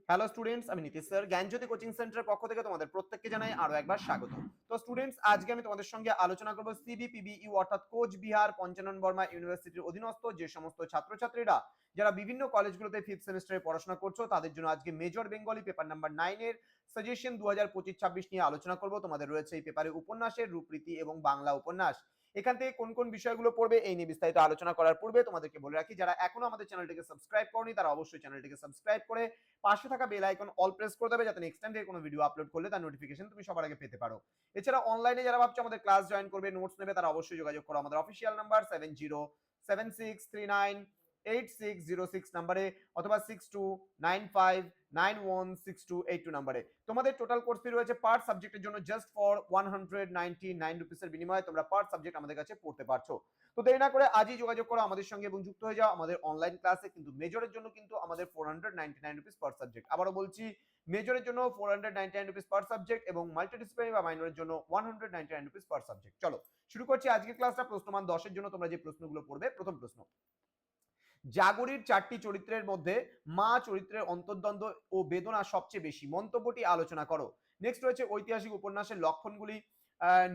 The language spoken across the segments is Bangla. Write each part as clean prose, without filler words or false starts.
হ্যালো স্টুডেন্টস, আমি নীতিশ স্যার জ্ঞানজ্যোতি কোচিং সেন্টারের পক্ষ থেকে তোমাদের প্রত্যেককে জানাই আরো একবার স্বাগত। তো স্টুডেন্টস, আজকে আমি তোমাদের সঙ্গে আলোচনা করব সিবিপিবিইউ অর্থাৎ কোচবিহার পঞ্চানন বর্মা ইউনিভার্সিটির অধীনস্থ যে সমস্ত ছাত্রছাত্রীরা যারা বিভিন্ন কলেজগুলোতে 5th সেমিস্টারে পড়াশোনা করছো তাদের জন্য আজকে মেজর বেঙ্গলি পেপার নাম্বার 9 এর সাজেশন 2025-26 নিয়ে আলোচনা করব। তোমাদের রয়েছে এই পেপারে উপন্যাসের রূপরীতি এবং বাংলা উপন্যাস। এখান থেকে কোন কোন বিষয়গুলো পড়বে এই নিয়ে বিস্তারিত আলোচনা করার পূর্বে তোমাদেরকে বলে রাখি, যারা এখনো আমাদের চ্যানেলটিকে সাবস্ক্রাইব করনি তারা অবশ্যই চ্যানেলটিকে সাবস্ক্রাইব করে পাশে থাকা বেল আইকন অল প্রেস করে দেবে, যাতে নেক্সট টাইম থেকে কোনো ভিডিও আপলোড করলে তার নোটিফিকেশন তুমি সবার আগে পেতে পারো। এছাড়া অনলাইনে যারা ভাবছো আমাদের ক্লাস জয়েন করবে, নোটস নেবে, তারা অবশ্যই যোগাযোগ করো আমাদের অফিসিয়াল নাম্বার 7076398606 নাম্বারে অথবা 6295916282 নাম্বারে। তোমাদের টোটাল কোর্স ফি রয়েছে পার সাবজেক্টের জন্য জাস্ট ফর 199 রুপিসের বিনিময়ে তোমরা পার সাবজেক্ট আমাদের কাছে পড়তে পারছো। তো দেরি না করে আজই যোগাযোগ করো আমাদের সঙ্গে এবং যুক্ত হয়ে যাও আমাদের অনলাইন ক্লাসে। কিন্তু মেজরের জন্য কিন্তু আমাদের 499 রুপিস পার সাবজেক্ট। আবারও বলছি, মেজরের জন্য 499 রুপিস পার সাবজেক্ট এবং মাল্টিডিসিপ্লিনারি বা মাইনরের জন্য 199 রুপিস পার সাবজেক্ট। চলো শুরু করছি আজকের ক্লাসটা। প্রশ্নমান 10 এর জন্য তোমরা যে প্রশ্নগুলো পড়বে, প্রথম প্রশ্ন, জাগরির 4টি চরিত্রের মধ্যে মা চরিত্রের অন্তর্দ্বন্দ্ব ও বেদনা সবচেয়ে বেশি, মন্তব্যটি আলোচনা করো। নেক্সট রয়েছে ঐতিহাসিক উপন্যাসের লক্ষণগুলি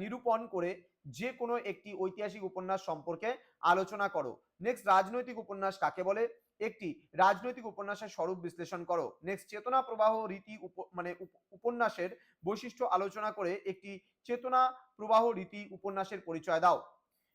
নিরূপণ করে যে কোনো একটি ঐতিহাসিক উপন্যাস সম্পর্কে আলোচনা করো। নেক্সট, রাজনৈতিক উপন্যাস কাকে বলে, একটি রাজনৈতিক উপন্যাসের স্বরূপ বিশ্লেষণ করো। নেক্সট, চেতনা প্রবাহ রীতি উপন্যাসের বৈশিষ্ট্য আলোচনা করে একটি চেতনা প্রবাহ রীতি উপন্যাসের পরিচয় দাও।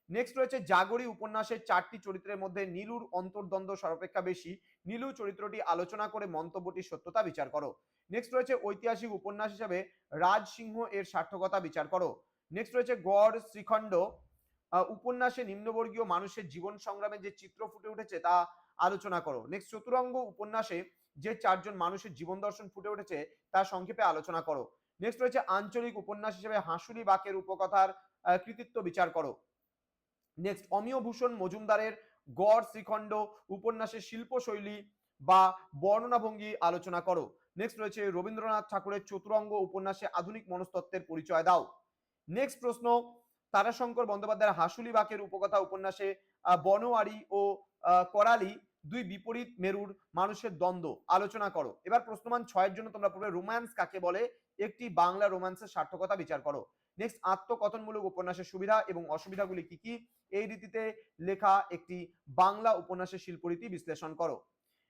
নেক্সট রয়েছে, জাগরি উপন্যাসের 4টি চরিত্রের মধ্যে নীলুর অন্তর্দ্বন্দ্ব সর্বাপেক্ষা বেশি, নীলু চরিত্রটি আলোচনা করে মন্তব্যটির সত্যতা বিচার করো। নেক্সট রয়েছে, ঐতিহাসিক উপন্যাস হিসেবে রাজসিংহ এর সার্থকতা বিচার করো। নেক্সট রয়েছে, গড় শ্রীখণ্ড উপন্যাসে নিম্নবর্গীয় মানুষের জীবন সংগ্রামে যে চিত্র ফুটে উঠেছে তা আলোচনা করো। নেক্সট, চতুরঙ্গ উপন্যাসে যে 4জন মানুষের জীবন দর্শন ফুটে উঠেছে তা সংক্ষেপে আলোচনা করো। নেক্সট রয়েছে, আঞ্চলিক উপন্যাস হিসেবে হাঁসুলি বাকের উপকথার কৃতিত্ব বিচার করো। নেক্সট, অমিয় ভূষণ মজুমদারের গড় শ্রীখণ্ড উপন্যাসের শিল্পশৈলী বা বর্ণনাভঙ্গি আলোচনা করো। নেক্সট রয়েছে, রবীন্দ্রনাথ ঠাকুরের চতুরঙ্গ উপন্যাসে আধুনিক মনস্তত্ত্বের পরিচয় দাও। নেক্সট প্রশ্ন, তারাশঙ্কর বন্দ্যোপাধ্যায়ের হাঁসুলি বাকের উপকথা উপন্যাসে বনোয়ারি ও করালি দুই বিপরীত মেরুর মানুষের দ্বন্দ্ব আলোচনা করো। এবার প্রশ্নমান 6 জন্য তোমরা পড়বে, রোম্যান্স কাকে বলে, একটি বাংলা রোম্যান্সের সার্থকতা বিচার করো। নেক্সট, আত্মকথনমূলক উপন্যাসের সুবিধা এবং অসুবিধাগুলি কি কি, এই রীতিতে লেখা একটি বাংলা উপন্যাসের শিল্পরীতি বিশ্লেষণ করো।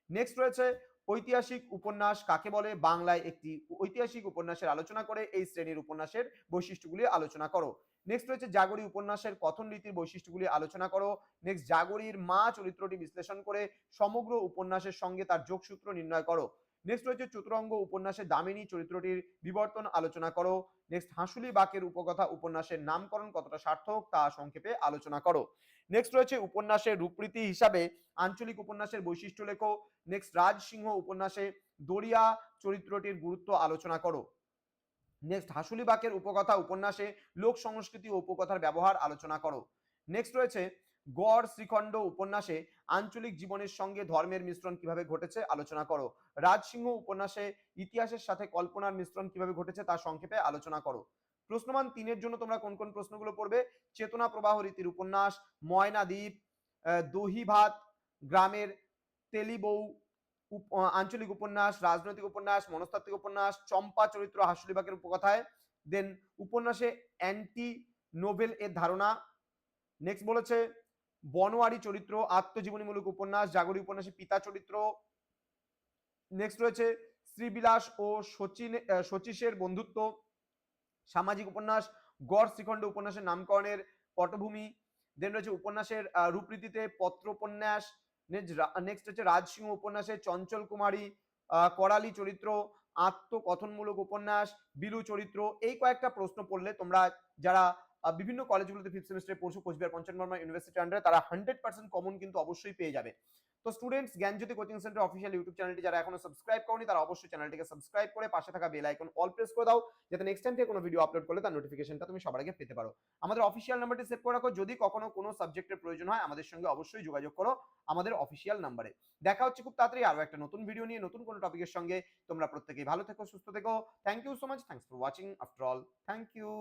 নেক্সট রয়েছে, ঐতিহাসিক উপন্যাস কাকে বলে, বাংলায় একটি ঐতিহাসিক উপন্যাসের আলোচনা করে এই শ্রেণীর উপন্যাসের বৈশিষ্ট্যগুলি আলোচনা করো। নেক্সট রয়েছে, জাগরি উপন্যাসের কথন রীতির বৈশিষ্ট্যগুলি আলোচনা করো। নেক্সট, জাগরির মা চরিত্রটি বিশ্লেষণ করে সমগ্র উপন্যাসের সঙ্গে তার যোগসূত্র নির্ণয় করো। নেক্সট রয়েছে, চতুরঙ্গ উপন্যাসে দামিনী চরিত্রটির বিবর্তন আলোচনা করো। নেক্সট, হাঁসুলি বাকের উপকথা উপন্যাসের নামকরণ কতটা সার্থক তা সংক্ষেপে আলোচনা করো। নেক্সট রয়েছে, উপন্যাসের রূপরীতি হিসাবে আঞ্চলিক উপন্যাসের বৈশিষ্ট্য লেখো। নেক্সট, রাজসিংহ উপন্যাসে দরিয়া চরিত্রটির গুরুত্ব আলোচনা করো। নেক্সট, হাঁসুলি বাকের উপকথা উপন্যাসে লোক সংস্কৃতি ও উপকথার ব্যবহার আলোচনা করো। নেক্সট রয়েছে, গড় শ্রীখণ্ড উপন্যাসে আঞ্চলিক জীবনের সঙ্গে ধর্মের মিশ্রণ কিভাবে ঘটেছে আলোচনা করো। রাজসিংহ উপন্যাসে ইতিহাসের সাথে কল্পনার মিশ্রণ কিভাবে ঘটেছে তা সংক্ষেপে আলোচনা করো। প্রশ্নমান 3 জন্য তোমরা কোন কোন প্রশ্নগুলো পড়বে, চেতনা প্রবাহ রীতির উপন্যাস, ময়না দ্বীপ, দহি ভাত গ্রামের তেলিবউ আঞ্চলিক উপন্যাস, রাজনৈতিক উপন্যাস, মনস্তাত্ত্বিক উপন্যাস, চম্পা চরিত্র হাঁসুলি বাকের উপকথায়, দেন উপন্যাসে অ্যান্টি নোবেল এর ধারণা। নেক্সট বলেছে, বনোয়ারি চরিত্র আত্মজীবনীমূলক উপন্যাস, জাগরি উপন্যাসে পিতা চরিত্র। নেক্সট রয়েছে, শ্রীবিলাস ও শচীশের বন্ধুত্ব, সামাজিক উপন্যাস, গড় শ্রীখণ্ড উপন্যাসের নামকরণের পটভূমি। দেন রয়েছে, উপন্যাসের রূপরীতিতে পত্র উপন্যাস। নেক্সট হচ্ছে, রাজসিংহ উপন্যাসে চঞ্চল কুমারী করালি চরিত্র, আত্মকথনমূলক উপন্যাস, বিলু চরিত্র। এই কয়েকটা প্রশ্ন পড়লে তোমরা যারা বিভিন্ন কলেজগুলোতে 5th সেমিস্টারে পড়ছো কোচবিহার পঞ্চানন বর্মা ইউনিভার্সিটি আন্ডারে, তারা 100% কমন কিন্তু অবশ্যই পেয়ে যাবে। তো স্টুডেন্টস, জ্ঞানজ্যোতি কোচিং সেন্টার অফিসিয়াল ইউটিউব চ্যানেলটি যারা এখনো সাবস্ক্রাইব করনি তারা অবশ্যই চ্যানেলটিকে সাবস্ক্রাইব করে পাশে থাকা বেল আইকন অল প্রেস করে দাও, যাতে নেক্সট টাইম থেকে কোনো ভিডিও আপলোড করলে তার নোটিফিকেশনটা তুমি সবার আগে পেতে পারো। আমাদের অফিসিয়াল নাম্বারটি সেভ করে রাখো, যদি কখনো কোনো সাবজেক্টের প্রয়োজন হয় আমাদের সঙ্গে অবশ্যই যোগাযোগ করো আমাদের অফিসিয়াল নাম্বারে। দেখা হচ্ছে খুব তাড়াতাড়ি আরো একটা নতুন ভিডিও নিয়ে, নতুন কোনো টপিকের সঙ্গে। তোমরা প্রত্যেকেই ভালো থেকো, সুস্থ থেকো। Thank you so much, thanks for watching after all, thank you.